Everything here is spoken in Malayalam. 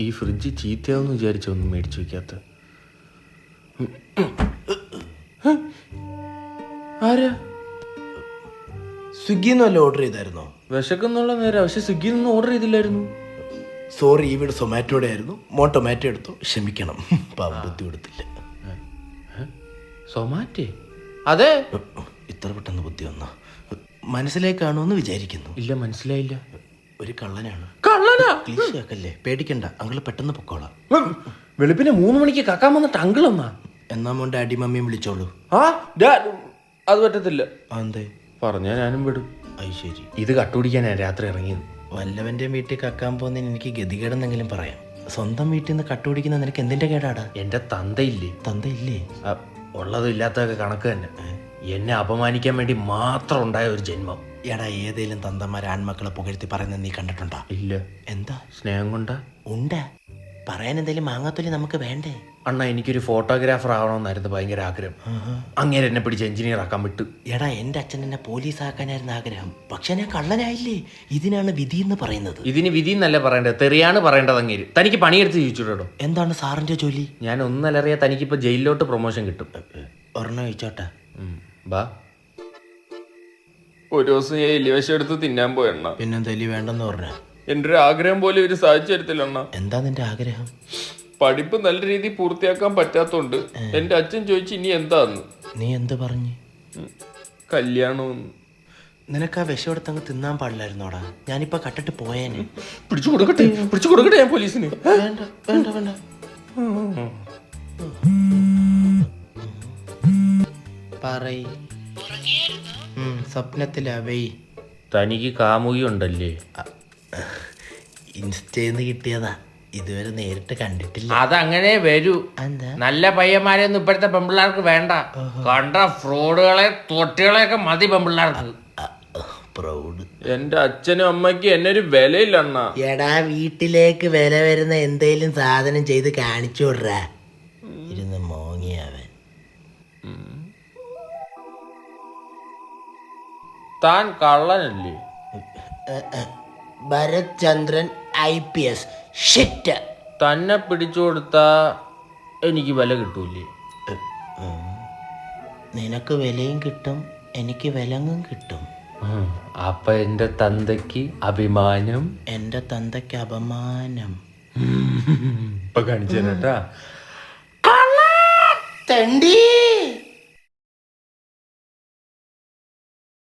ഈ ഫ്രിഡ്ജ് ചീത്തയാവെന്ന് വിചാരിച്ചൊന്നും മേടിച്ചു വെക്കാത്ത. ആരാ? സ്വിഗ്ഗിന്ന് വല്ല ഓർഡർ ചെയ്തായിരുന്നോ? വിശക്കെന്നുള്ള നേരം, പക്ഷെ സ്വിഗ്ഗിയിൽ നിന്ന് ഓർഡർ ചെയ്തില്ലായിരുന്നു. സോറി, ഇവിടെ സൊമാറ്റോടെ ആയിരുന്നു. മോൻ ടൊമാറ്റോ എടുത്തു, ക്ഷമിക്കണം. ബുദ്ധി കൊടുത്തില്ല. സൊമാറ്റോ? അതെ. ഇത്ര പെട്ടെന്ന് ബുദ്ധി വന്നോ? മനസ്സിലേക്ക് കാണുമെന്ന് വിചാരിക്കുന്നു. ഇല്ല, മനസ്സിലായില്ല. ഒരു കള്ളനാണ്. കള്ളനാ? ക്ലീശയാക്കല്ലേ, പേടിക്കണ്ട, അങ്കിള് പെട്ടെന്ന് പൊക്കോളാം. വെളുപ്പിനെ 3 മണിക്ക് കക്കാൻ വന്നിട്ട് അങ്കിൾ എന്നാ? എന്നാ മോൻ ഡാഡി മമ്മിയും വിളിച്ചോളൂ. അത് പറ്റത്തില്ല. അതെ, പറഞ്ഞാ ഞാനും വിടും. അത് ശരി. ഇത് കട്ടുപിടിക്കാനാ രാത്രി ഇറങ്ങിയത്. വല്ലവന്റെ വീട്ടിൽ കക്കാൻ പോകുന്നതിന് എനിക്ക് ഗതികേടെന്നെങ്കിലും പറയാം. സ്വന്തം വീട്ടിൽ നിന്ന് കട്ടുപിടിക്കുന്ന നിനക്ക് എന്തിന്റെ കേടാടാ? എന്റെ തന്തയില്ലേ? തന്തയില്ലേ? ഉള്ളതും ഇല്ലാത്തതൊക്കെ കണക്ക് തന്നെ. എന്നെ അപമാനിക്കാൻ വേണ്ടി മാത്രം ഉണ്ടായ ഒരു ജന്മം. എടാ, ഏതേലും തന്തമാരെ ആൺമക്കളെ പുകഴ്ത്തി പറയുന്നത് നീ കണ്ടിട്ടുണ്ടോ? ഇല്ല. എന്താ? സ്നേഹം കൊണ്ടാ? ഉണ്ട്. പറയാൻ എന്തെങ്കിലും മാങ്ങാത്തൊലി നമുക്ക് വേണ്ടേ? അണ്ണാ, എനിക്കൊരു ഫോട്ടോഗ്രാഫർ ആവണമെന്നായിരുന്നു ഭയങ്കര ആഗ്രഹം. അങ്ങേരെ എന്നെ പിടിച്ച് എഞ്ചിനീയർ ആക്കാൻ വിട്ടു. എടാ, എൻ്റെ അച്ഛൻ എന്നെ പോലീസ് ആക്കാനായിരുന്നു ആഗ്രഹം. പക്ഷെ ഞാൻ കള്ളനായില്ലേ. ഇതിനാണ് വിധി എന്ന് പറയുന്നത്. ഇതിന് വിധി എന്നല്ല പറയേണ്ടത്, തെറിയാണ് പറയേണ്ടത്. അങ്ങേര് തനിക്ക് പണിയെടുത്ത് ചോദിച്ചോട്ടോ. എന്താണ് സാറിന്റെ ജോലി? ഞാൻ ഒന്നലറിയാ തനിക്കിപ്പോൾ ജയിലിലോട്ട് പ്രൊമോഷൻ കിട്ടും. ഒരെണ്ണം ചോദിച്ചോട്ടെ. ബാ. ഒരു ദിവസം ഞാൻ എലിവശം എടുത്ത് തിന്നാൻ പോയെണ്ണ. പിന്നെന്താ എലി വേണ്ടെന്ന് പറഞ്ഞ? എൻ്റെ ഒരു ആഗ്രഹം പോലെ ഇവര് സാധിച്ചു തരത്തില്ല അണ്ണ. എന്താ നിന്റെ ആഗ്രഹം? പഠിപ്പ് നല്ല രീതിയിൽ പൂർത്തിയാക്കാൻ പറ്റാത്തോണ്ട് എൻ്റെ അച്ഛൻ ചോദിച്ചു ഇനി എന്താന്ന്. നീ എന്ത് പറഞ്ഞു? കല്യാണം. നിനക്ക് ആ വിഷം എടുത്തങ്ങ് തിന്നാൻ പാടില്ലായിരുന്നോടാ. ഞാനിപ്പോ കട്ടിട്ട് പോയേനെ. പിടിച്ചു കൊടുക്കട്ടെ ഞാൻ പോലീസിന്. വേണ്ട വേണ്ട വേണ്ട. പറയ്. സ്വപ്നത്തിലാവേ. തനിക്ക് കാമുകി ഉണ്ടല്ലേ? ഇൻസ്റ്റന്ന് കിട്ടിയതാ, ഇതുവരെ നേരിട്ട് കണ്ടിട്ടില്ല. അതങ്ങനെ വരൂ. നല്ല പയ്യന്മാരെയൊന്നും ഇപ്പോഴത്തെ പെമ്പിള്ളേർക്ക് വേണ്ട. കണ്ട ഫ്രോഡുകളെ തൊട്ടികളെയൊക്കെ മതി പെമ്പിള്ളേർക്ക്. പ്രൗഡ്. എന്റെ അച്ഛനും അമ്മയ്ക്ക് എന്നെ ഒരു വിലയില്ല അണ്ണ. എടാ, വീട്ടിലേക്ക് വില വരുന്ന എന്തേലും സാധനം ചെയ്ത് കാണിച്ചു വിടറാ. ഇരുന്ന് മോങ്ങിയാവൻ. താൻ കള്ളനല്ലേ? ഭരത് ചന്ദ്രൻ IPS. ഷിറ്റ്. തന്നെ പിടിച്ചു കൊടുത്താ എനിക്ക് വില കിട്ടൂലേ? നിനക്ക് വിലയും കിട്ടും, എനിക്ക് വിലങ്ങും കിട്ടും. അപ്പൊ എന്റെ തന്തയ്ക്ക് അഭിമാനം, എന്റെ തന്തയ്ക്ക് അപമാനം. ഇപ്പൊ കാണിച്ചു തരാട്ടാ. തണ്ടി.